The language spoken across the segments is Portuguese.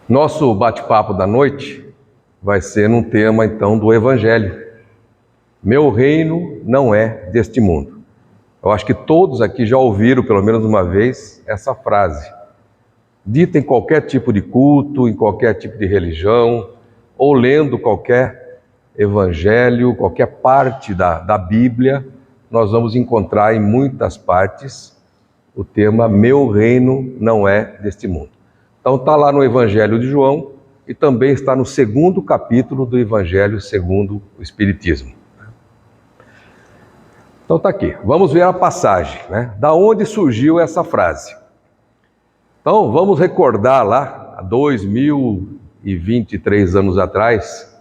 Nosso bate-papo da noite vai ser num tema, então, do Evangelho. Meu reino não é deste mundo. Eu acho que todos aqui já ouviram, pelo menos uma vez, essa frase. Dita em qualquer tipo de culto, em qualquer tipo de religião, ou lendo qualquer evangelho, qualquer parte da Bíblia, nós vamos encontrar em muitas partes o tema Meu reino não é deste mundo. Então está lá no Evangelho de João e também está no segundo capítulo do Evangelho segundo o Espiritismo. Então está aqui, vamos ver a passagem, né? Da onde surgiu essa frase. Então vamos recordar lá, há 2023 anos atrás,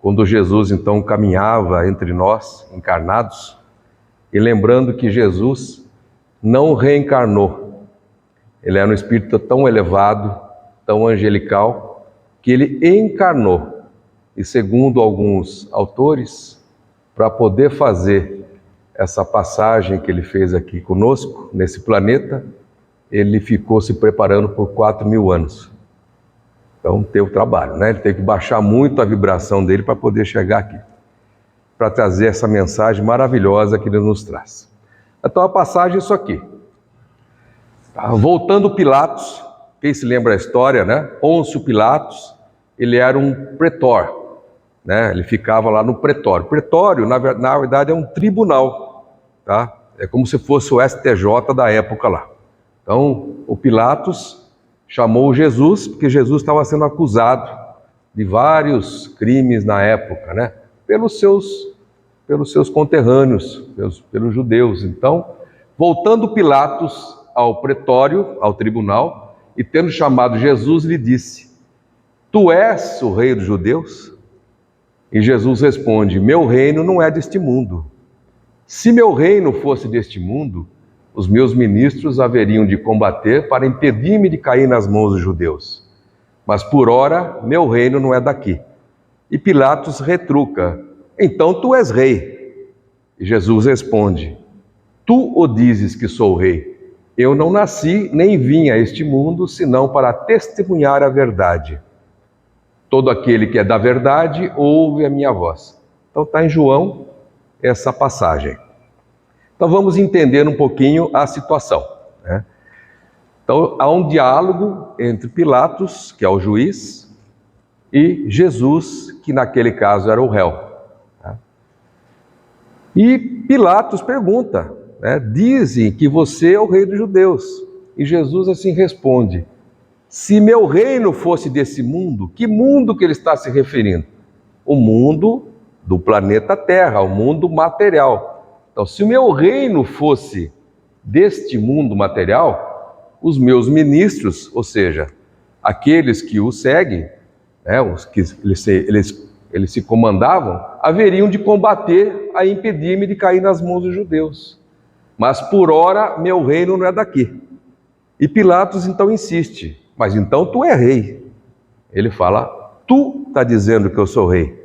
quando Jesus então caminhava entre nós, encarnados, e lembrando que Jesus não reencarnou. Ele era um espírito tão elevado, tão angelical, que ele encarnou. E segundo alguns autores, para poder fazer essa passagem que ele fez aqui conosco, nesse planeta, ele ficou se preparando por 4.000 anos. Então teve trabalho, né? Ele teve que baixar muito a vibração dele para poder chegar aqui, para trazer essa mensagem maravilhosa que ele nos traz. Então a passagem é isso aqui. Voltando Pilatos, quem se lembra a história, né? Pôncio Pilatos, ele era um pretor, né? Ele ficava lá no pretório. Pretório, na verdade, é um tribunal, tá? É como se fosse o STJ da época lá. Então, o Pilatos chamou Jesus, porque Jesus estava sendo acusado de vários crimes na época, né? Pelos seus conterrâneos, pelos judeus. Então, voltando Pilatos ao pretório, ao tribunal, e tendo chamado Jesus, lhe disse: Tu és o rei dos judeus? E Jesus responde: Meu reino não é deste mundo. Se meu reino fosse deste mundo, os meus ministros haveriam de combater para impedir-me de cair nas mãos dos judeus. Mas por ora, meu reino não é daqui. E Pilatos retruca: Então tu és rei. E Jesus responde: Tu o dizes que sou rei. Eu não nasci nem vim a este mundo, senão para testemunhar a verdade. Todo aquele que é da verdade ouve a minha voz. Então está em João essa passagem. Então vamos entender um pouquinho a situação, né? Então há um diálogo entre Pilatos, que é o juiz, e Jesus, que naquele caso era o réu. E Pilatos pergunta, né? Dizem que você é o rei dos judeus. E Jesus assim responde: Se meu reino fosse desse mundo, que mundo que ele está se referindo? O mundo do planeta Terra, o mundo material. Então, se o meu reino fosse deste mundo material, os meus ministros, ou seja, aqueles que o seguem, né, os que eles se comandavam, haveriam de combater a impedir-me de cair nas mãos dos judeus. Mas por ora, meu reino não é daqui. E Pilatos então insiste: Mas então tu é rei. Ele fala: Tu está dizendo que eu sou rei.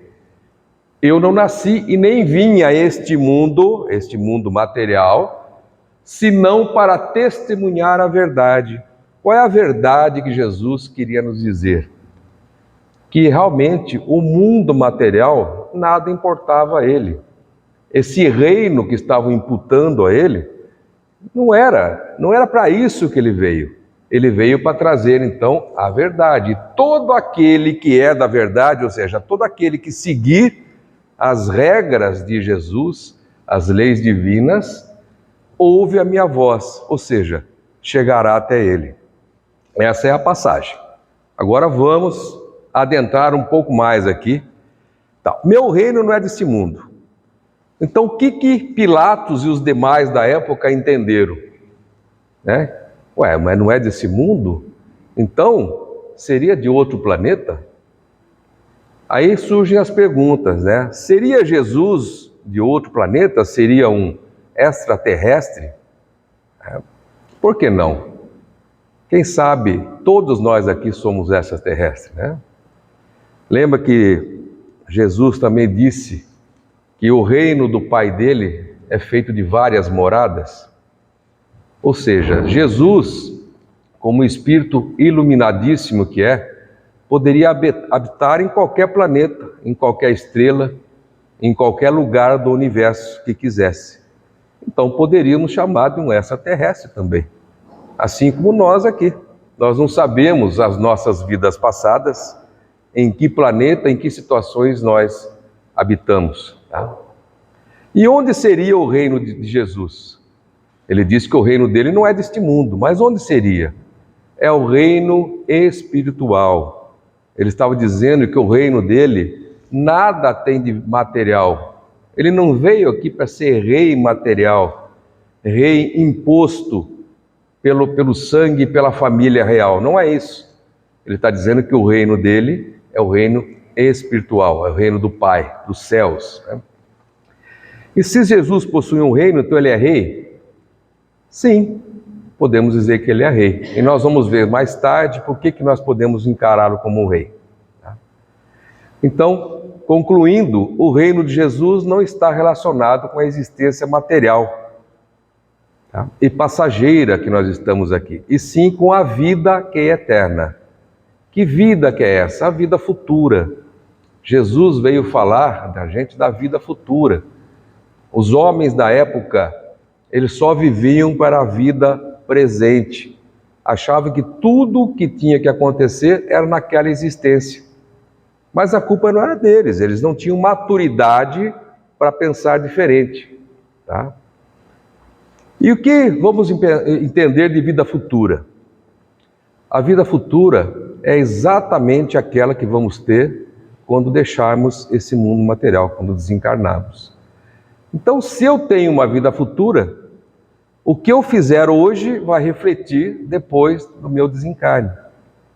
Eu não nasci e nem vim a este mundo material, senão para testemunhar a verdade. Qual é a verdade que Jesus queria nos dizer? Que realmente o mundo material nada importava a ele. Esse reino que estavam imputando a ele, não era para isso que ele veio. Ele veio para trazer, então, a verdade. Todo aquele que é da verdade, ou seja, todo aquele que seguir as regras de Jesus, as leis divinas, ouve a minha voz, ou seja, chegará até ele. Essa é a passagem. Agora vamos adentrar um pouco mais aqui. Tá. Meu reino não é deste mundo. Então, o que Pilatos e os demais da época entenderam? Né? Mas não é desse mundo? Então, seria de outro planeta? Aí surgem as perguntas, né? Seria Jesus de outro planeta? Seria um extraterrestre? Por que não? Quem sabe todos nós aqui somos extraterrestres, né? Lembra que Jesus também disse que o reino do Pai dele é feito de várias moradas? Ou seja, Jesus, como espírito iluminadíssimo que é, poderia habitar em qualquer planeta, em qualquer estrela, em qualquer lugar do universo que quisesse. Então poderíamos chamar de um extraterrestre também. Assim como nós aqui. Nós não sabemos as nossas vidas passadas, em que planeta, em que situações nós habitamos. Tá? E onde seria o reino de Jesus? Ele disse que o reino dele não é deste mundo, mas onde seria? É o reino espiritual. Ele estava dizendo que o reino dele nada tem de material. Ele não veio aqui para ser rei material, rei imposto pelo sangue e pela família real. Não é isso. Ele está dizendo que o reino dele é o reino espiritual, é o reino do Pai, dos céus. Né? E se Jesus possui um reino, então ele é rei? Sim, podemos dizer que ele é rei. E nós vamos ver mais tarde por que nós podemos encará-lo como um rei. Então, concluindo, o reino de Jesus não está relacionado com a existência material e passageira que nós estamos aqui, e sim com a vida que é eterna. Que vida que é essa? A vida futura. Jesus veio falar da gente da vida futura. Os homens da época, eles só viviam para a vida presente. Achavam que tudo o que tinha que acontecer era naquela existência. Mas a culpa não era deles, eles não tinham maturidade para pensar diferente. Tá? E o que vamos entender de vida futura? A vida futura é exatamente aquela que vamos ter quando deixarmos esse mundo material, quando desencarnarmos. Então, se eu tenho uma vida futura, o que eu fizer hoje vai refletir depois do meu desencarne.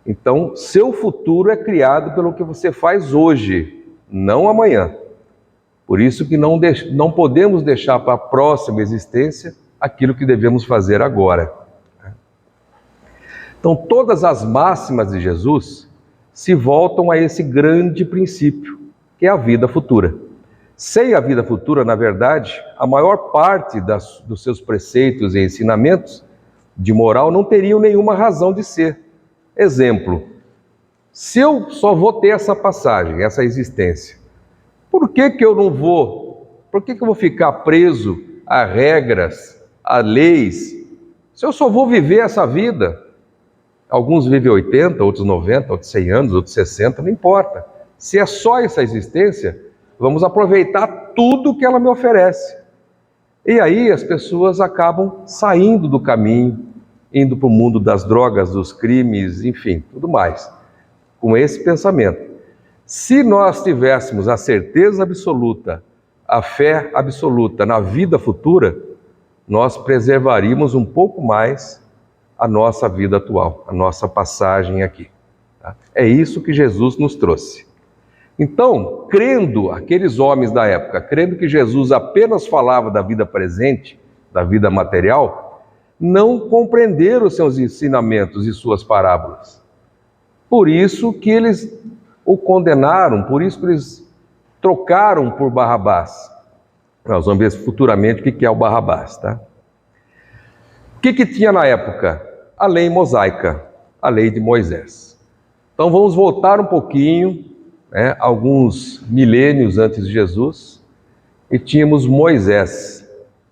Então, seu futuro é criado pelo que você faz hoje, não amanhã. Por isso que não podemos deixar para a próxima existência aquilo que devemos fazer agora. Então, todas as máximas de Jesus se voltam a esse grande princípio, que é a vida futura. Sem a vida futura, na verdade, a maior parte dos seus preceitos e ensinamentos de moral não teriam nenhuma razão de ser. Exemplo, se eu só vou ter essa passagem, essa existência, por que eu não vou? Por que eu vou ficar preso a regras, a leis, se eu só vou viver essa vida? Alguns vivem 80, outros 90, outros 100 anos, outros 60, não importa. Se é só essa existência, vamos aproveitar tudo que ela me oferece. E aí as pessoas acabam saindo do caminho, indo para o mundo das drogas, dos crimes, enfim, tudo mais, com esse pensamento. Se nós tivéssemos a certeza absoluta, a fé absoluta na vida futura, nós preservaríamos um pouco mais a nossa vida atual, a nossa passagem aqui. Tá? É isso que Jesus nos trouxe. Então, crendo, aqueles homens da época, crendo que Jesus apenas falava da vida presente, da vida material, não compreenderam os seus ensinamentos e suas parábolas. Por isso que eles o condenaram, por isso que eles trocaram por Barrabás. Nós vamos ver futuramente o que é o Barrabás, tá? O que tinha na época? A lei mosaica, a lei de Moisés. Então vamos voltar um pouquinho, alguns milênios antes de Jesus, e tínhamos Moisés,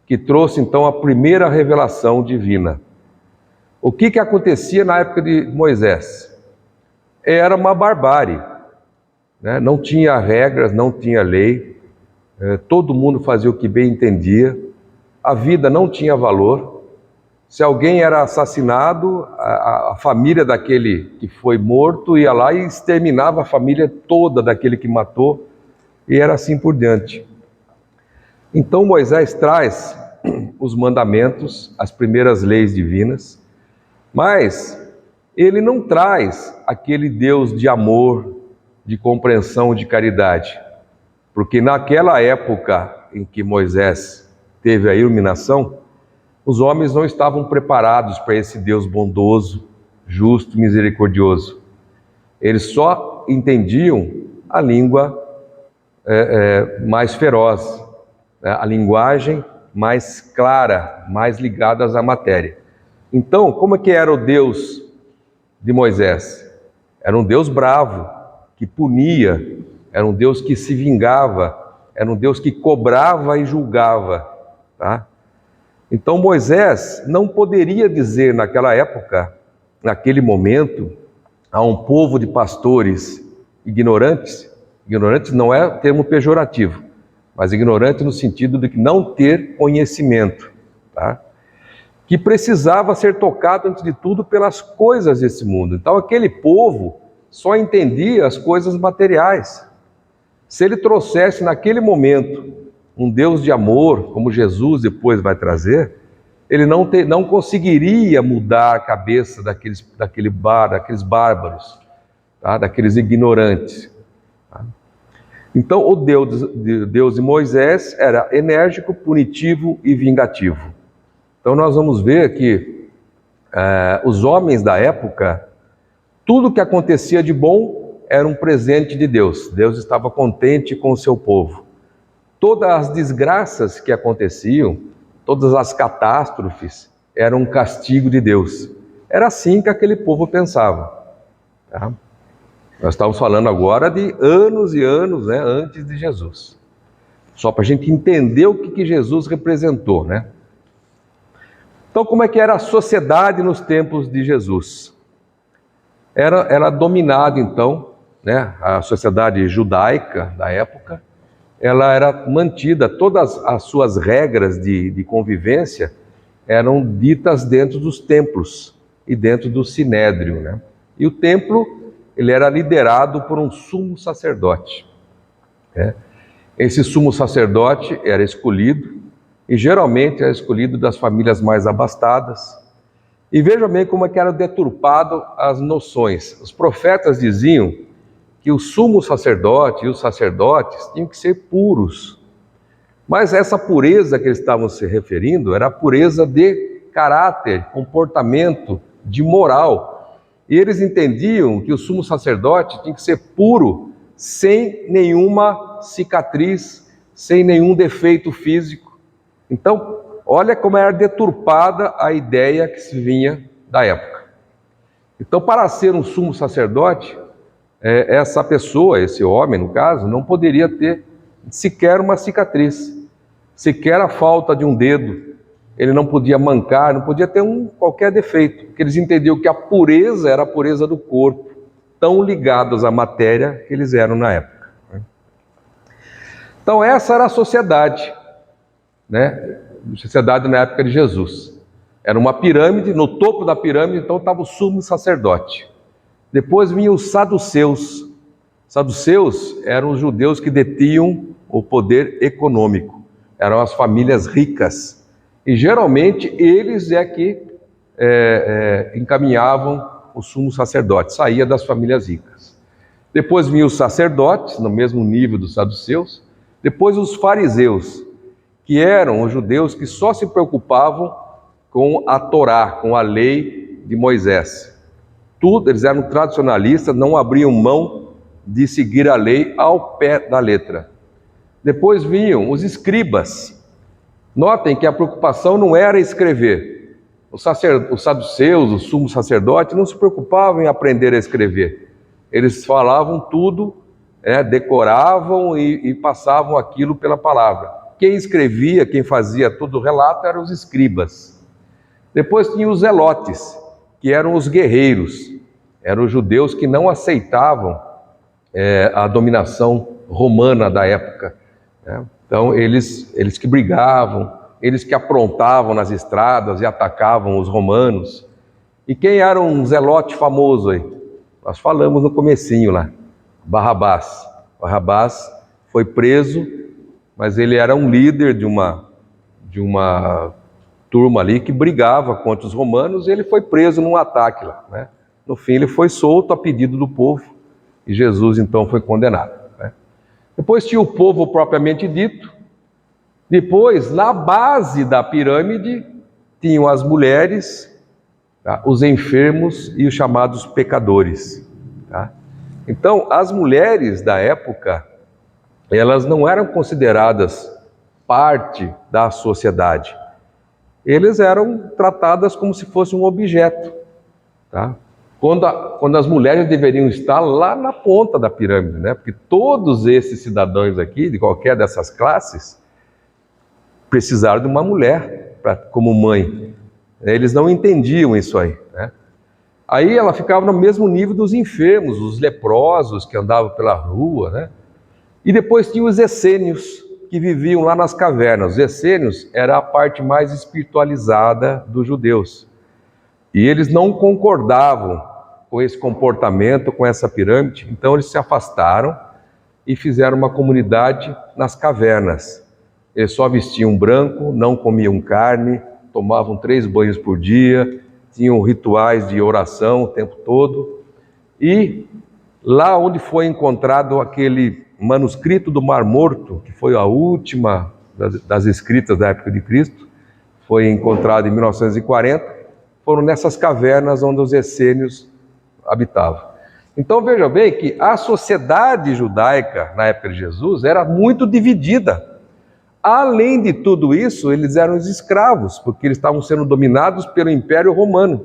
que trouxe então a primeira revelação divina. O que acontecia na época de Moisés? Era uma barbárie, não tinha regras, não tinha lei, todo mundo fazia o que bem entendia, a vida não tinha valor. Se alguém era assassinado, a família daquele que foi morto ia lá e exterminava a família toda daquele que matou, e era assim por diante. Então Moisés traz os mandamentos, as primeiras leis divinas, mas ele não traz aquele Deus de amor, de compreensão, de caridade, porque naquela época em que Moisés teve a iluminação, os homens não estavam preparados para esse Deus bondoso, justo, misericordioso. Eles só entendiam a língua mais feroz, a linguagem mais clara, mais ligada à matéria. Então, como é que era o Deus de Moisés? Era um Deus bravo, que punia, era um Deus que se vingava, era um Deus que cobrava e julgava, tá? Então Moisés não poderia dizer naquela época, naquele momento, a um povo de pastores ignorantes, ignorantes não é termo pejorativo, mas ignorante no sentido de que não ter conhecimento, tá? Que precisava ser tocado, antes de tudo, pelas coisas desse mundo. Então aquele povo só entendia as coisas materiais. Se ele trouxesse naquele momento um Deus de amor, como Jesus depois vai trazer, ele não conseguiria mudar a cabeça daqueles bárbaros, tá? Daqueles ignorantes. Tá? Então o Deus de Moisés era enérgico, punitivo e vingativo. Então nós vamos ver que os homens da época, tudo que acontecia de bom era um presente de Deus. Deus estava contente com o seu povo. Todas as desgraças que aconteciam, todas as catástrofes, eram um castigo de Deus. Era assim que aquele povo pensava. Tá? Nós estamos falando agora de anos e anos, né, antes de Jesus. Só para a gente entender o que Jesus representou, né? Então, como é que era a sociedade nos tempos de Jesus? Era dominada, então, né, a sociedade judaica da época, ela era mantida, todas as suas regras de convivência eram ditas dentro dos templos e dentro do sinédrio, né? E o templo, ele era liderado por um sumo sacerdote, né? Esse sumo sacerdote era escolhido, e geralmente era escolhido das famílias mais abastadas. E veja bem como é que era deturpado as noções. Os profetas diziam que o sumo sacerdote e os sacerdotes tinham que ser puros. Mas essa pureza que eles estavam se referindo era a pureza de caráter, comportamento, de moral. E eles entendiam que o sumo sacerdote tinha que ser puro, sem nenhuma cicatriz, sem nenhum defeito físico. Então, olha como era deturpada a ideia que se vinha da época. Então, para ser um sumo sacerdote, essa pessoa, esse homem no caso, não poderia ter sequer uma cicatriz, sequer a falta de um dedo. Ele não podia mancar, não podia ter qualquer defeito, porque eles entendiam que a pureza era a pureza do corpo, tão ligados à matéria que eles eram na época. Então essa era a sociedade, né? Sociedade na época de Jesus. Era uma pirâmide, no topo da pirâmide então estava o sumo sacerdote. Depois vinham os saduceus. Saduceus eram os judeus que detinham o poder econômico, eram as famílias ricas. E geralmente eles que encaminhavam o sumo sacerdote, saía das famílias ricas. Depois vinham os sacerdotes, no mesmo nível dos saduceus. Depois os fariseus, que eram os judeus que só se preocupavam com a Torá, com a lei de Moisés. Eles eram tradicionalistas, não abriam mão de seguir a lei ao pé da letra. Depois vinham os escribas. Notem que a preocupação não era escrever. Os saduceus, o sumo sacerdote, não se preocupavam em aprender a escrever. Eles falavam tudo, decoravam e passavam aquilo pela palavra. Quem escrevia, quem fazia todo o relato eram os escribas. Depois tinha os zelotes, que eram os guerreiros. Eram os judeus que não aceitavam a dominação romana da época, né? Então eles que brigavam, eles que aprontavam nas estradas e atacavam os romanos. E quem era um zelote famoso aí? Nós falamos no comecinho lá, Barrabás. Barrabás foi preso, mas ele era um líder de uma turma ali que brigava contra os romanos, e ele foi preso num ataque lá, né? No fim ele foi solto a pedido do povo, e Jesus então foi condenado, né? Depois tinha o povo propriamente dito. Depois, na base da pirâmide, tinham as mulheres, tá? Os enfermos e os chamados pecadores, tá? Então, as mulheres da época, elas não eram consideradas parte da sociedade. Eles eram tratadas como se fosse um objeto, tá? quando as mulheres deveriam estar lá na ponta da pirâmide, né? Porque todos esses cidadãos aqui, de qualquer dessas classes, precisaram de uma mulher como mãe. Eles não entendiam isso aí, né? Aí ela ficava no mesmo nível dos enfermos, os leprosos que andavam pela rua, né? E depois tinha os essênios, que viviam lá nas cavernas. Os essênios era a parte mais espiritualizada dos judeus. E eles não concordavam com esse comportamento, com essa pirâmide, então eles se afastaram e fizeram uma comunidade nas cavernas. Eles só vestiam branco, não comiam carne, tomavam 3 banhos por dia, tinham rituais de oração o tempo todo. E lá onde foi encontrado aquele manuscrito do Mar Morto, que foi a última das escritas da época de Cristo, foi encontrado em 1940, foram nessas cavernas onde os essênios habitavam. Então veja bem que a sociedade judaica na época de Jesus era muito dividida. Além de tudo isso, eles eram os escravos, porque eles estavam sendo dominados pelo Império Romano.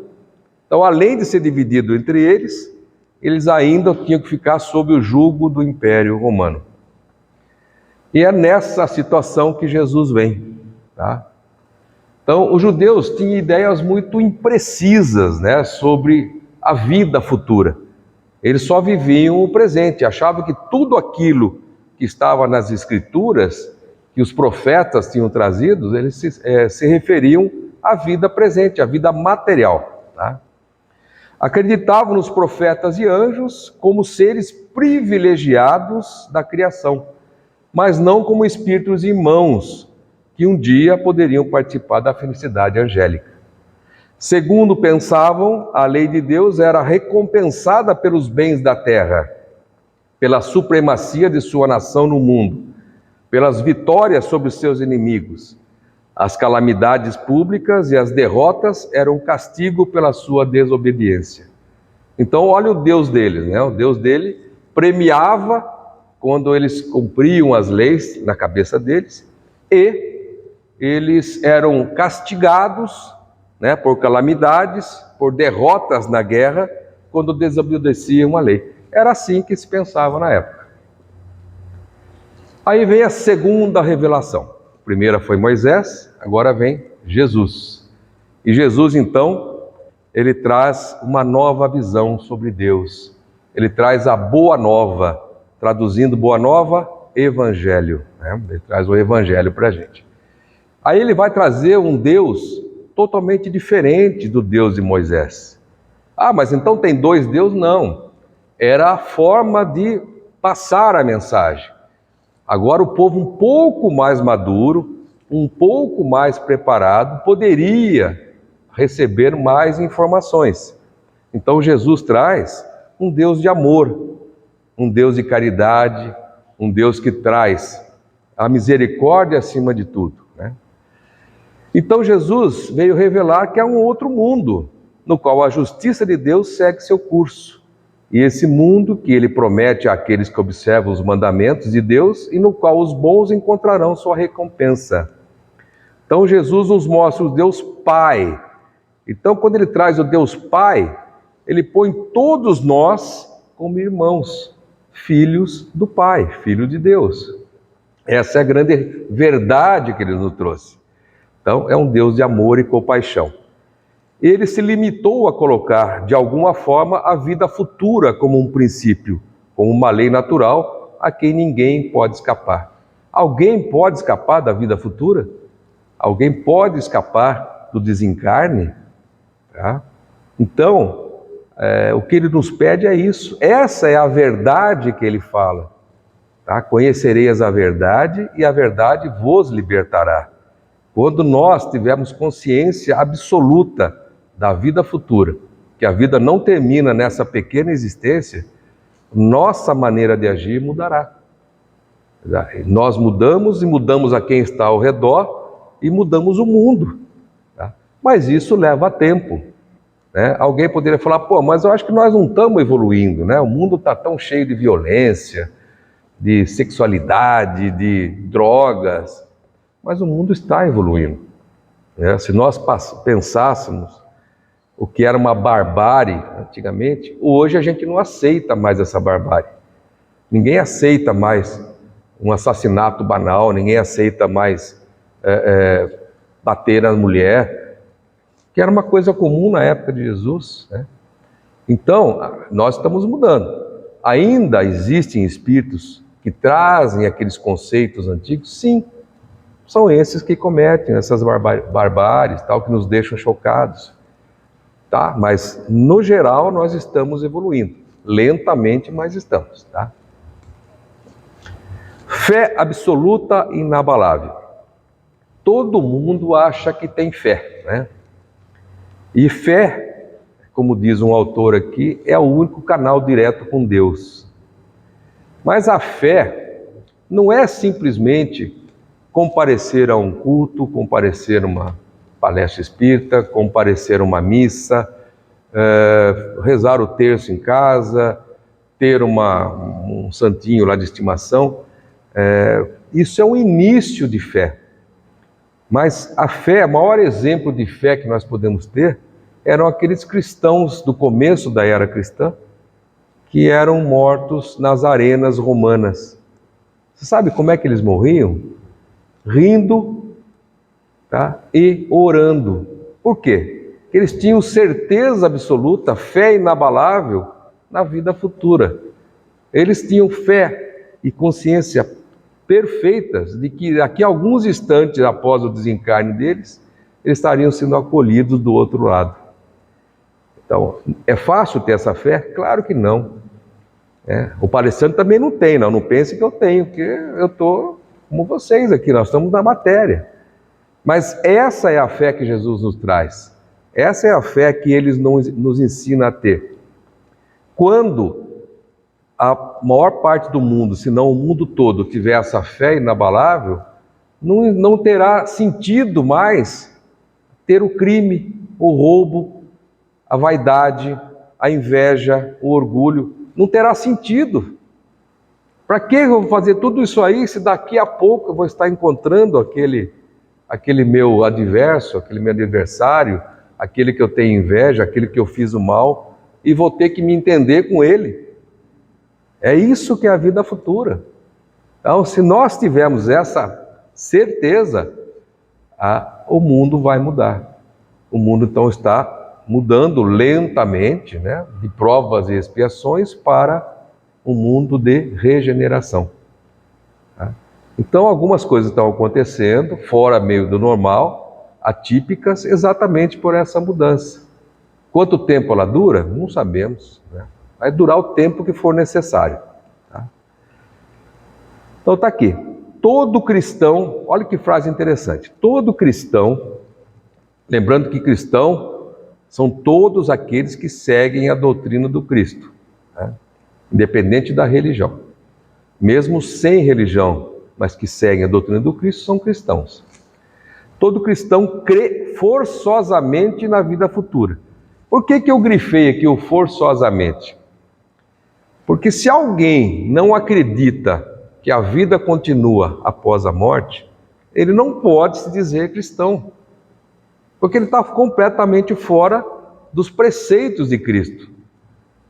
Então, além de ser dividido entre eles, eles ainda tinham que ficar sob o jugo do Império Romano. E é nessa situação que Jesus vem, tá? Então, os judeus tinham ideias muito imprecisas, né, sobre a vida futura. Eles só viviam o presente, achavam que tudo aquilo que estava nas Escrituras, que os profetas tinham trazido, eles se referiam à vida presente, à vida material, tá? Acreditavam nos profetas e anjos como seres privilegiados da criação, mas não como espíritos irmãos, que um dia poderiam participar da felicidade angélica. Segundo pensavam, a lei de Deus era recompensada pelos bens da terra, pela supremacia de sua nação no mundo, pelas vitórias sobre os seus inimigos. As calamidades públicas e as derrotas eram castigo pela sua desobediência. Então, olha o Deus deles, né? O Deus dele premiava quando eles cumpriam as leis na cabeça deles, e eles eram castigados, né, por calamidades, por derrotas na guerra, quando desobedeciam a lei. Era assim que se pensava na época. Aí vem a segunda revelação. A primeira foi Moisés, agora vem Jesus. E Jesus, então, ele traz uma nova visão sobre Deus. Ele traz a boa nova, traduzindo boa nova, evangelho, né? Ele traz o evangelho para a gente. Aí ele vai trazer um Deus totalmente diferente do Deus de Moisés. Ah, mas então tem 2 deuses? Não. Era a forma de passar a mensagem. Agora o povo um pouco mais maduro, um pouco mais preparado, poderia receber mais informações. Então Jesus traz um Deus de amor, um Deus de caridade, um Deus que traz a misericórdia acima de tudo, né? Então Jesus veio revelar que há um outro mundo, no qual a justiça de Deus segue seu curso. E esse mundo que ele promete àqueles que observam os mandamentos de Deus e no qual os bons encontrarão sua recompensa. Então Jesus nos mostra o Deus Pai. Então quando ele traz o Deus Pai, ele põe todos nós como irmãos, filhos do Pai, filho de Deus. Essa é a grande verdade que ele nos trouxe. Então é um Deus de amor e compaixão. Ele se limitou a colocar, de alguma forma, a vida futura como um princípio, como uma lei natural, a quem ninguém pode escapar. Alguém pode escapar da vida futura? Alguém pode escapar do desencarne? Tá? Então, o que ele nos pede é isso. Essa é a verdade que ele fala. Tá? Conhecereis a verdade e a verdade vos libertará. Quando nós tivermos consciência absoluta da vida futura, que a vida não termina nessa pequena existência, nossa maneira de agir mudará. Nós mudamos e mudamos a quem está ao redor e mudamos o mundo. Tá? Mas isso leva tempo. Né? Alguém poderia falar, pô, mas eu acho que nós não estamos evoluindo, né? O mundo está tão cheio de violência, de sexualidade, de drogas, mas o mundo está evoluindo. Né? Se nós pensássemos o que era uma barbárie antigamente, hoje a gente não aceita mais essa barbárie. Ninguém aceita mais um assassinato banal, ninguém aceita mais bater na mulher, que era uma coisa comum na época de Jesus, né? Então, nós estamos mudando. Ainda existem espíritos que trazem aqueles conceitos antigos? Sim, são esses que cometem essas barbáries, tal, que nos deixam chocados. Tá? Mas, no geral, nós estamos evoluindo. Lentamente, mas estamos. Tá? Fé absoluta e inabalável. Todo mundo acha que tem fé, né? E fé, como diz um autor aqui, é o único canal direto com Deus. Mas a fé não é simplesmente comparecer a um culto, comparecer a uma palestra espírita, comparecer a uma missa, rezar o terço em casa, ter um santinho lá de estimação. Isso é um início de fé. Mas a fé, o maior exemplo de fé que nós podemos ter, eram aqueles cristãos do começo da era cristã, que eram mortos nas arenas romanas. Você sabe como é que eles morriam? Rindo, tá? E orando. Por quê? Porque eles tinham certeza absoluta, fé inabalável na vida futura. Eles tinham fé e consciência perfeitas de que daqui a alguns instantes após o desencarne deles, eles estariam sendo acolhidos do outro lado. Então, é fácil ter essa fé? Claro que não. O palestrante também não tem, não pense que eu tenho, porque eu estou como vocês aqui, nós estamos na matéria. Mas essa é a fé que Jesus nos traz. Essa é a fé que Ele nos ensina a ter. Quando a maior parte do mundo, se não o mundo todo, tiver essa fé inabalável, não terá sentido mais ter o crime, o roubo, a vaidade, a inveja, o orgulho. Não terá sentido. Para que eu vou fazer tudo isso aí se daqui a pouco eu vou estar encontrando aquele meu adverso, aquele meu adversário, aquele que eu tenho inveja, aquele que eu fiz o mal, e vou ter que me entender com ele? É isso que é a vida futura. Então, se nós tivermos essa certeza, o mundo vai mudar. O mundo, então, está mudando lentamente, né, de provas e expiações para um mundo de regeneração. Tá? Então, algumas coisas estão acontecendo, fora meio do normal, atípicas, exatamente por essa mudança. Quanto tempo ela dura? Não sabemos, né? Vai durar o tempo que for necessário. Tá? Então está aqui. Todo cristão, olha que frase interessante, todo cristão, lembrando que cristão são todos aqueles que seguem a doutrina do Cristo, né? Independente da religião. Mesmo sem religião, mas que seguem a doutrina do Cristo, são cristãos. Todo cristão crê forçosamente na vida futura. Por que eu grifei aqui o forçosamente? Porque se alguém não acredita que a vida continua após a morte, ele não pode se dizer cristão, porque ele está completamente fora dos preceitos de Cristo.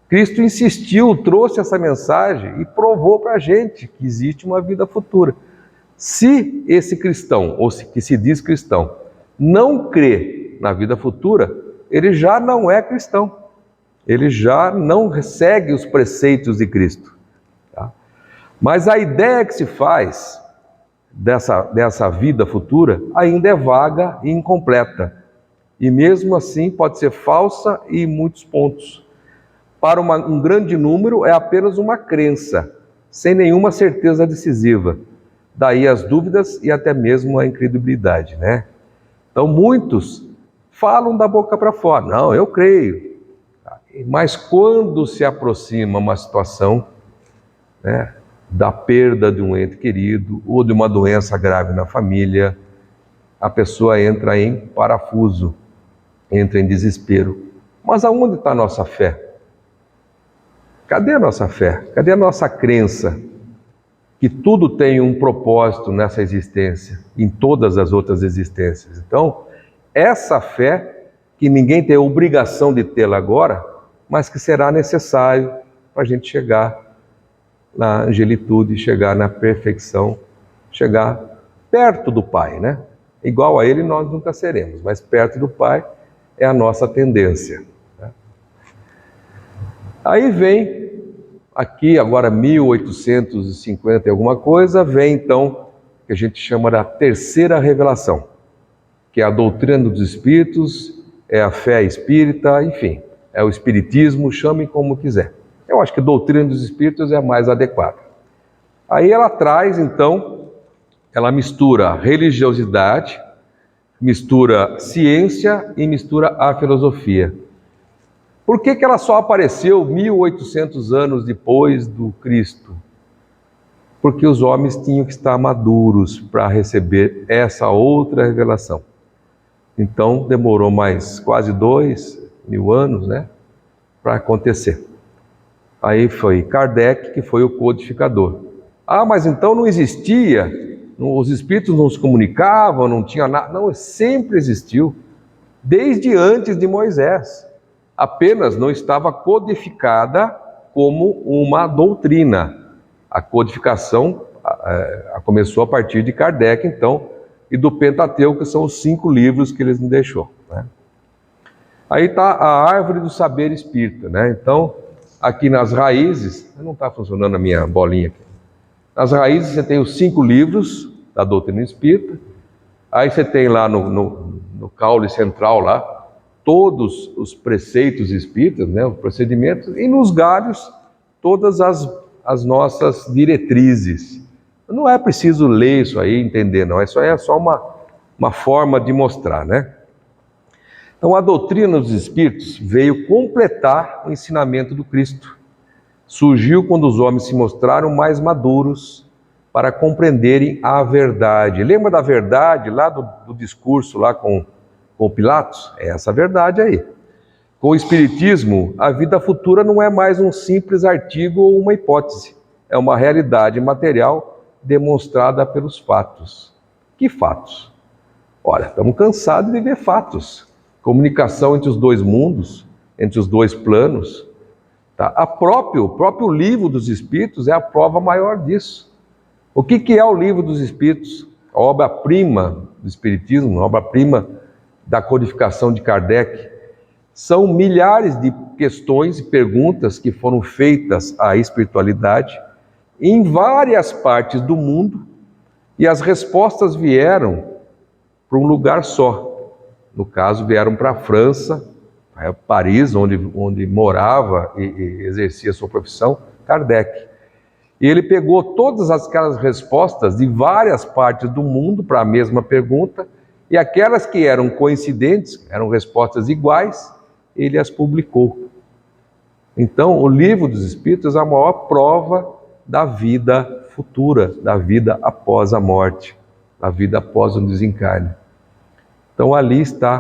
Cristo insistiu, trouxe essa mensagem e provou para a gente que existe uma vida futura. Se esse cristão, ou que se diz cristão, não crê na vida futura, ele já não é cristão. Ele já não segue os preceitos de Cristo. Tá? Mas a ideia que se faz dessa vida futura ainda é vaga e incompleta. E mesmo assim pode ser falsa e em muitos pontos. Para um grande número é apenas uma crença, sem nenhuma certeza decisiva. Daí as dúvidas e até mesmo a incredulidade, né? Então muitos falam da boca para fora, não, eu creio. Mas quando se aproxima uma situação, né, da perda de um ente querido ou de uma doença grave na família, a pessoa entra em parafuso, entra em desespero. Mas aonde está a nossa fé? Cadê a nossa fé? Cadê a nossa crença que tudo tem um propósito nessa existência, em todas as outras existências? Então, essa fé que ninguém tem a obrigação de tê-la agora, mas que será necessário para a gente chegar na angelitude, chegar na perfeição, chegar perto do Pai, né? Igual a Ele nós nunca seremos, mas perto do Pai é a nossa tendência, né? Aí vem, aqui agora 1850 e alguma coisa, vem então, que a gente chama da terceira revelação, que é a doutrina dos Espíritos, é a fé espírita, enfim, é o Espiritismo, chame como quiser. Eu acho que a doutrina dos Espíritos é a mais adequada. Aí ela traz, então, ela mistura religiosidade, mistura ciência e mistura a filosofia. Por que ela só apareceu 1800 anos depois do Cristo? Porque os homens tinham que estar maduros para receber essa outra revelação. Então demorou mais quase 2000 anos, né, para acontecer. Aí foi Kardec que foi o codificador. Ah, mas então não existia, os espíritos não se comunicavam, não tinha nada. Não, sempre existiu, desde antes de Moisés. Apenas não estava codificada como uma doutrina. A codificação começou a partir de Kardec, então, e do Pentateuco, que são os 5 livros que eles nos deixou, né? Aí está a árvore do saber espírita, né? Então, aqui nas raízes, não está funcionando a minha bolinha aqui. Nas raízes você tem os 5 livros da doutrina espírita, aí você tem lá no caule central lá, todos os preceitos espíritas, né, os procedimentos, e nos galhos, todas as nossas diretrizes. Não é preciso ler isso aí, entender, não. Isso aí é só uma forma de mostrar, né? Então, a doutrina dos Espíritos veio completar o ensinamento do Cristo. Surgiu quando os homens se mostraram mais maduros para compreenderem a verdade. Lembra da verdade lá do discurso lá com Pilatos? É essa verdade aí. Com o Espiritismo, a vida futura não é mais um simples artigo ou uma hipótese. É uma realidade material demonstrada pelos fatos. Que fatos? Olha, estamos cansados de ver fatos. Comunicação entre os dois mundos, entre os dois planos. Tá? O próprio livro dos Espíritos é a prova maior disso. O que é o livro dos Espíritos? A obra-prima do Espiritismo, a obra-prima da codificação de Kardec. São milhares de questões e perguntas que foram feitas à espiritualidade em várias partes do mundo, e as respostas vieram para um lugar só. No caso, vieram para a França, Paris, onde morava e exercia sua profissão, Kardec. E ele pegou todas aquelas respostas de várias partes do mundo para a mesma pergunta, e aquelas que eram coincidentes, eram respostas iguais, ele as publicou. Então, o livro dos Espíritos é a maior prova da vida futura, da vida após a morte, da vida após o desencarne. Então, ali está a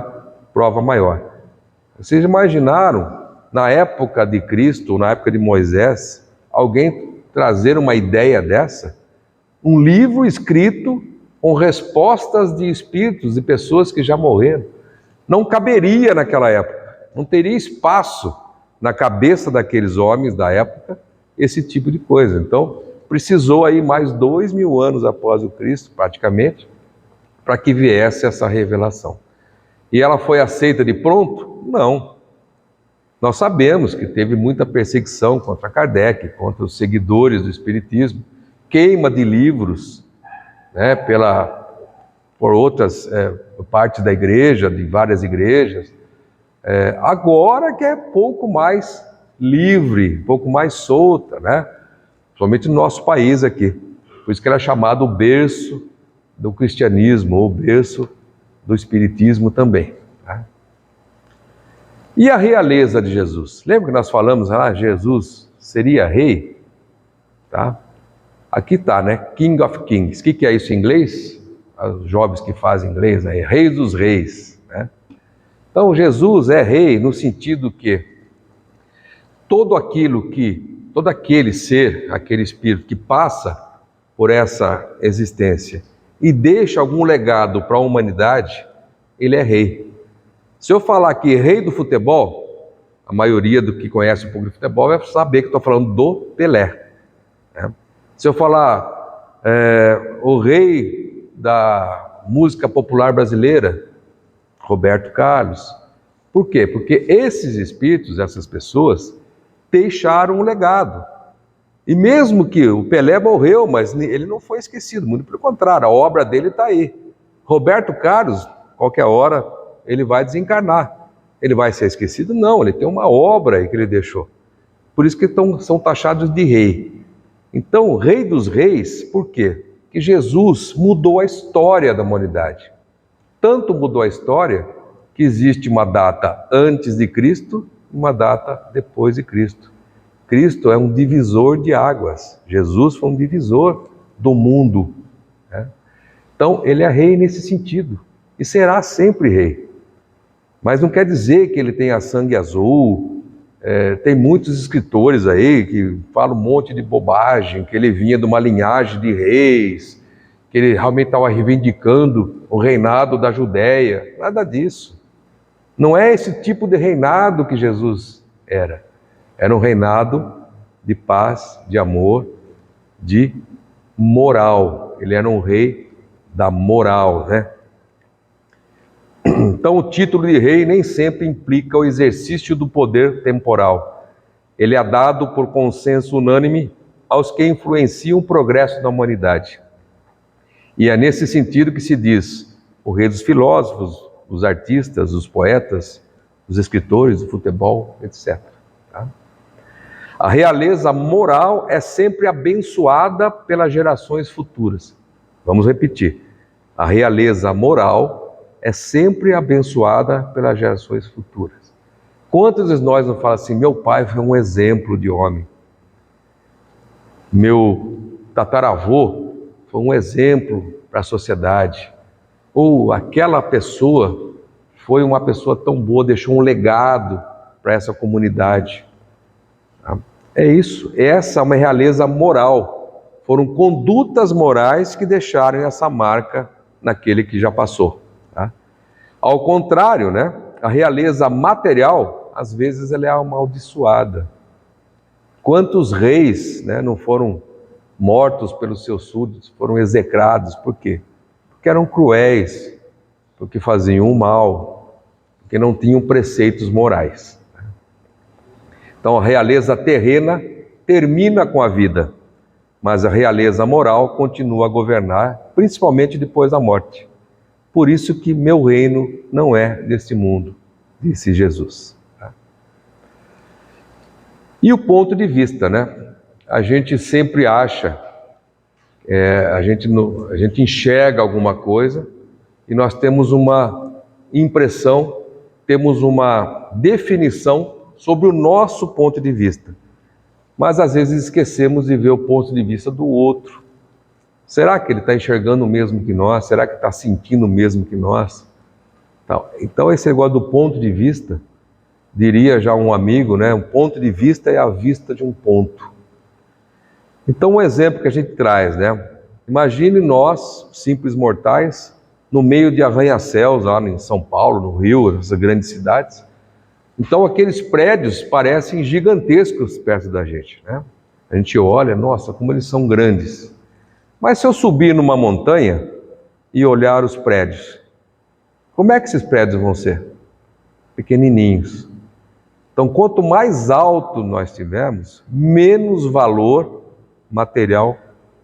prova maior. Vocês imaginaram, na época de Cristo, na época de Moisés, alguém trazer uma ideia dessa? Um livro escrito com respostas de espíritos, de pessoas que já morreram. Não caberia naquela época, não teria espaço na cabeça daqueles homens da época esse tipo de coisa. Então, precisou aí mais 2000 anos após o Cristo, praticamente, para que viesse essa revelação. E ela foi aceita de pronto? Não. Nós sabemos que teve muita perseguição contra Kardec, contra os seguidores do Espiritismo, queima de livros, né, por outras partes da igreja, de várias igrejas. Agora que é pouco mais livre, pouco mais solta, né? Somente no nosso país aqui. Por isso que ela é chamado o berço do cristianismo, ou o berço do espiritismo também. Tá? E a realeza de Jesus? Lembra que nós falamos, Jesus seria rei? Tá? Aqui está, né? King of Kings. O que é isso em inglês? Os jovens que fazem inglês, né? Rei dos reis. Né? Então, Jesus é rei no sentido que todo aquele ser, aquele espírito que passa por essa existência e deixa algum legado para a humanidade, ele é rei. Se eu falar aqui rei do futebol, a maioria do que conhece um pouco de futebol vai saber que estou falando do Pelé, né? Se eu falar o rei da música popular brasileira, Roberto Carlos. Por quê? Porque esses espíritos, essas pessoas, deixaram um legado. E mesmo que o Pelé morreu, mas ele não foi esquecido, muito pelo contrário, a obra dele está aí. Roberto Carlos, qualquer hora, ele vai desencarnar. Ele vai ser esquecido? Não, ele tem uma obra aí que ele deixou. Por isso que são taxados de rei. Então, o rei dos reis, por quê? Que Jesus mudou a história da humanidade. Tanto mudou a história que existe uma data antes de Cristo e uma data depois de Cristo. Cristo é um divisor de águas. Jesus foi um divisor do mundo, né? Então, ele é rei nesse sentido e será sempre rei. Mas não quer dizer que ele tenha sangue azul. Tem muitos escritores aí que falam um monte de bobagem, que ele vinha de uma linhagem de reis, que ele realmente estava reivindicando o reinado da Judéia. Nada disso. Não é esse tipo de reinado que Jesus era. Era um reinado de paz, de amor, de moral. Ele era um rei da moral, né? Então, o título de rei nem sempre implica o exercício do poder temporal. Ele é dado por consenso unânime aos que influenciam o progresso da humanidade. E é nesse sentido que se diz o rei dos filósofos, dos artistas, dos poetas, dos escritores, do futebol, etc. Tá? A realeza moral é sempre abençoada pelas gerações futuras. Vamos repetir. A realeza moral é sempre abençoada pelas gerações futuras. Quantos de nós não falam assim, meu pai foi um exemplo de homem, meu tataravô foi um exemplo para a sociedade, ou aquela pessoa foi uma pessoa tão boa, deixou um legado para essa comunidade. É isso, essa é uma realeza moral, foram condutas morais que deixaram essa marca naquele que já passou. Tá? Ao contrário, né? A realeza material, às vezes, ela é amaldiçoada. Quantos reis, né, não foram mortos pelos seus súditos, foram execrados? Por quê? Porque eram cruéis, porque faziam o mal, porque não tinham preceitos morais. Então, a realeza terrena termina com a vida, mas a realeza moral continua a governar, principalmente depois da morte. Por isso que meu reino não é deste mundo, disse Jesus. E o ponto de vista, né? A gente sempre acha, a gente enxerga alguma coisa e nós temos uma impressão, temos uma definição sobre o nosso ponto de vista. Mas às vezes esquecemos de ver o ponto de vista do outro. Será que ele está enxergando o mesmo que nós? Será que está sentindo o mesmo que nós? Então esse negócio do ponto de vista, diria já um amigo, né? Um ponto de vista é a vista de um ponto. Então um exemplo que a gente traz, né? Imagine nós, simples mortais, no meio de arranha-céus lá em São Paulo, no Rio, nessas grandes cidades. Então aqueles prédios parecem gigantescos perto da gente, né? A gente olha, nossa, como eles são grandes. Mas se eu subir numa montanha e olhar os prédios, como é que esses prédios vão ser? Pequenininhos. Então, quanto mais alto nós tivermos, menos valor material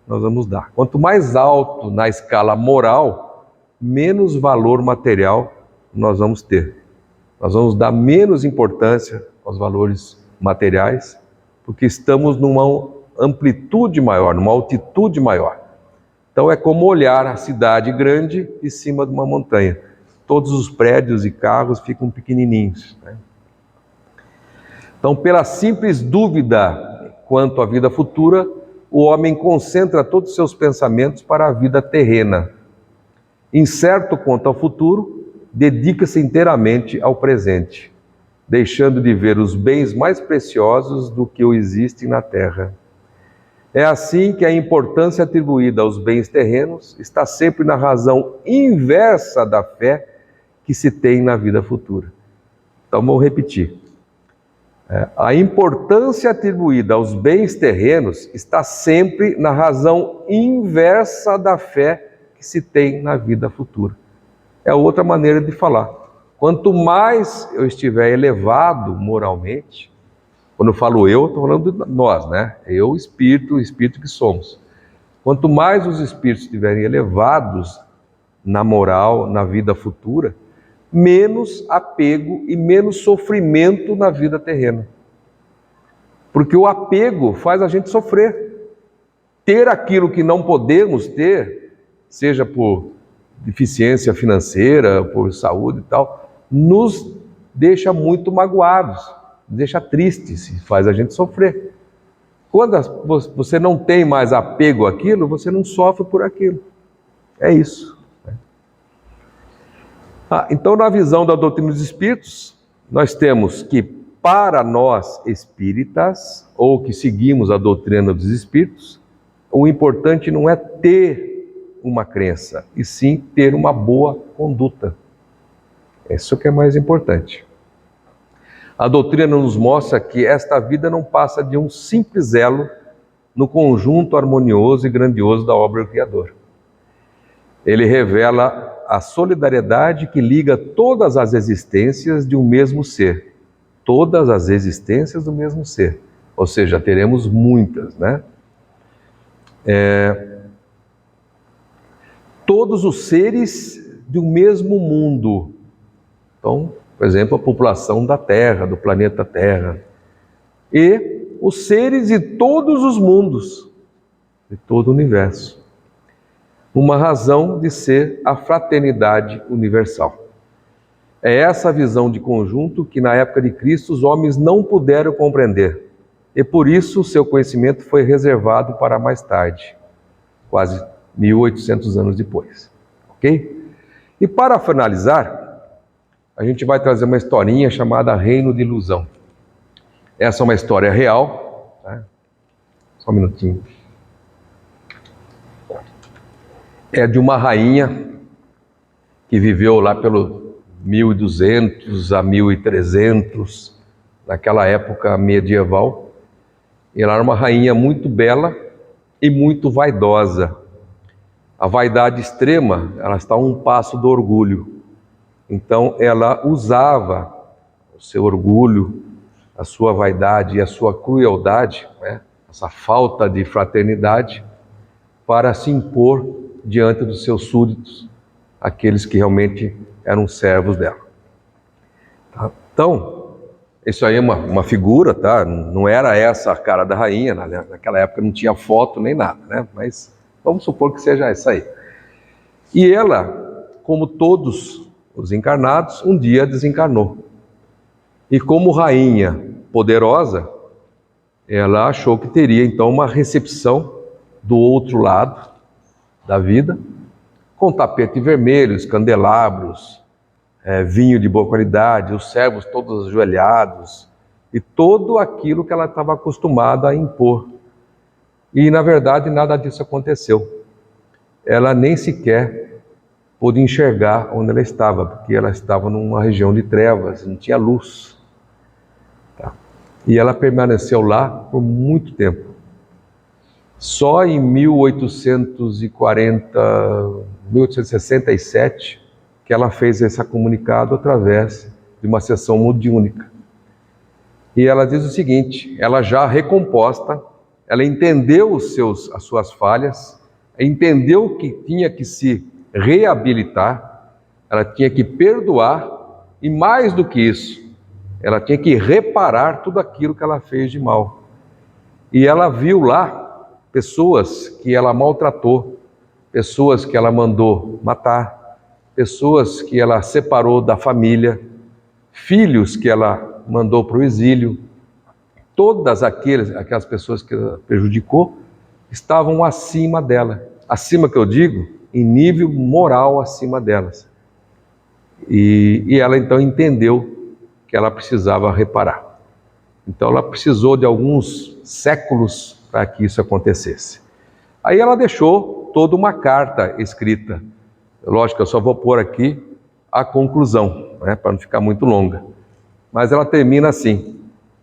nós vamos dar. Quanto mais alto na escala moral, menos valor material nós vamos ter. Nós vamos dar menos importância aos valores materiais, porque estamos numa amplitude maior, numa altitude maior. Então é como olhar a cidade grande de cima de uma montanha. Todos os prédios e carros ficam pequenininhos, né? Então, pela simples dúvida quanto à vida futura, o homem concentra todos os seus pensamentos para a vida terrena. Incerto quanto ao futuro, dedica-se inteiramente ao presente, deixando de ver os bens mais preciosos do que o existem na terra. É assim que a importância atribuída aos bens terrenos está sempre na razão inversa da fé, que se tem na vida futura. Então vamos repetir. A importância atribuída aos bens terrenos está sempre na razão inversa da fé que se tem na vida futura. É outra maneira de falar. Quanto mais eu estiver elevado moralmente, quando eu falo eu estou falando de nós, né? Eu, o espírito que somos. Quanto mais os espíritos estiverem elevados na moral, na vida futura, menos apego e menos sofrimento na vida terrena. Porque o apego faz a gente sofrer. Ter aquilo que não podemos ter, seja por deficiência financeira, por saúde e tal, nos deixa muito magoados, deixa tristes, faz a gente sofrer. Quando você não tem mais apego àquilo, você não sofre por aquilo. É isso. Então, na visão da doutrina dos espíritos, nós temos que, para nós espíritas, ou que seguimos a doutrina dos espíritos, o importante não é ter uma crença, e sim ter uma boa conduta. Isso que é mais importante. A doutrina nos mostra que esta vida não passa de um simples elo no conjunto harmonioso e grandioso da obra do Criador. Ele revela a solidariedade que liga todas as existências de um mesmo ser. Todas as existências do mesmo ser. Ou seja, teremos muitas, né? Todos os seres de um mesmo mundo. Então, por exemplo, a população da Terra, do planeta Terra. E os seres de todos os mundos, de todo o universo. Uma razão de ser a fraternidade universal. É essa visão de conjunto que na época de Cristo os homens não puderam compreender. E por isso o seu conhecimento foi reservado para mais tarde, quase 1800 anos depois. Ok? E para finalizar, a gente vai trazer uma historinha chamada Reino de Ilusão. Essa é uma história real. Tá? Só um minutinho. É de uma rainha que viveu lá pelo 1200 a 1300, naquela época medieval. Ela era uma rainha muito bela e muito vaidosa. A vaidade extrema, ela está a um passo do orgulho. Então ela usava o seu orgulho, a sua vaidade e a sua crueldade, né? Essa falta de fraternidade, para se impor diante dos seus súditos, aqueles que realmente eram servos dela. Tá? Então, isso aí é uma figura, tá? Não era essa a cara da rainha, naquela época não tinha foto nem nada, né? Mas vamos supor que seja essa aí. E ela, como todos os encarnados, um dia desencarnou. E como rainha poderosa, ela achou que teria então uma recepção do outro lado da vida, com tapete vermelhos, candelabros, vinho de boa qualidade, os servos todos ajoelhados, e tudo aquilo que ela estava acostumada a impor. E, na verdade, nada disso aconteceu. Ela nem sequer pôde enxergar onde ela estava, porque ela estava numa região de trevas, não tinha luz. Tá? E ela permaneceu lá por muito tempo. Só em 1867, que ela fez esse comunicado através de uma sessão mediúnica. E ela diz o seguinte: ela já recomposta, ela entendeu as suas falhas, entendeu que tinha que se reabilitar, ela tinha que perdoar e, mais do que isso, ela tinha que reparar tudo aquilo que ela fez de mal. E ela viu lá pessoas que ela maltratou, pessoas que ela mandou matar, pessoas que ela separou da família, filhos que ela mandou para o exílio. Todas aquelas pessoas que ela prejudicou estavam acima dela. Acima, que eu digo, em nível moral acima delas. E ela então entendeu que ela precisava reparar. Então ela precisou de alguns séculos para que isso acontecesse. Aí ela deixou toda uma carta escrita. Lógico, eu só vou pôr aqui a conclusão, né, para não ficar muito longa. Mas ela termina assim: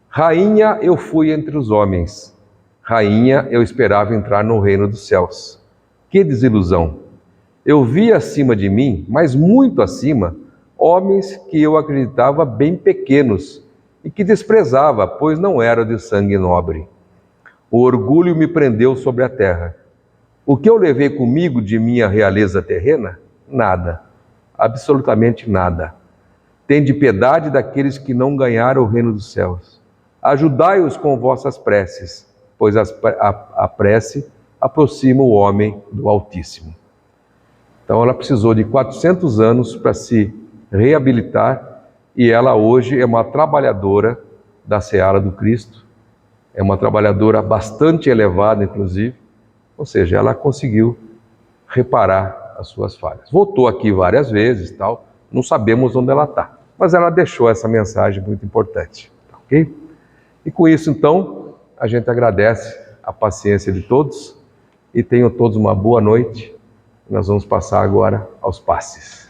rainha eu fui entre os homens, rainha eu esperava entrar no reino dos céus. Que desilusão! Eu vi acima de mim, mas muito acima, homens que eu acreditava bem pequenos e que desprezava, pois não eram de sangue nobre. O orgulho me prendeu sobre a terra. O que eu levei comigo de minha realeza terrena? Nada, absolutamente nada. Tende piedade daqueles que não ganharam o reino dos céus. Ajudai-os com vossas preces, pois a prece aproxima o homem do Altíssimo. Então ela precisou de 400 anos para se reabilitar e ela hoje é uma trabalhadora da seara do Cristo, é uma trabalhadora bastante elevada, inclusive, ou seja, ela conseguiu reparar as suas falhas. Voltou aqui várias vezes, tal, não sabemos onde ela está, mas ela deixou essa mensagem muito importante, ok? E com isso, então, a gente agradece a paciência de todos e tenham todos uma boa noite. Nós vamos passar agora aos passes.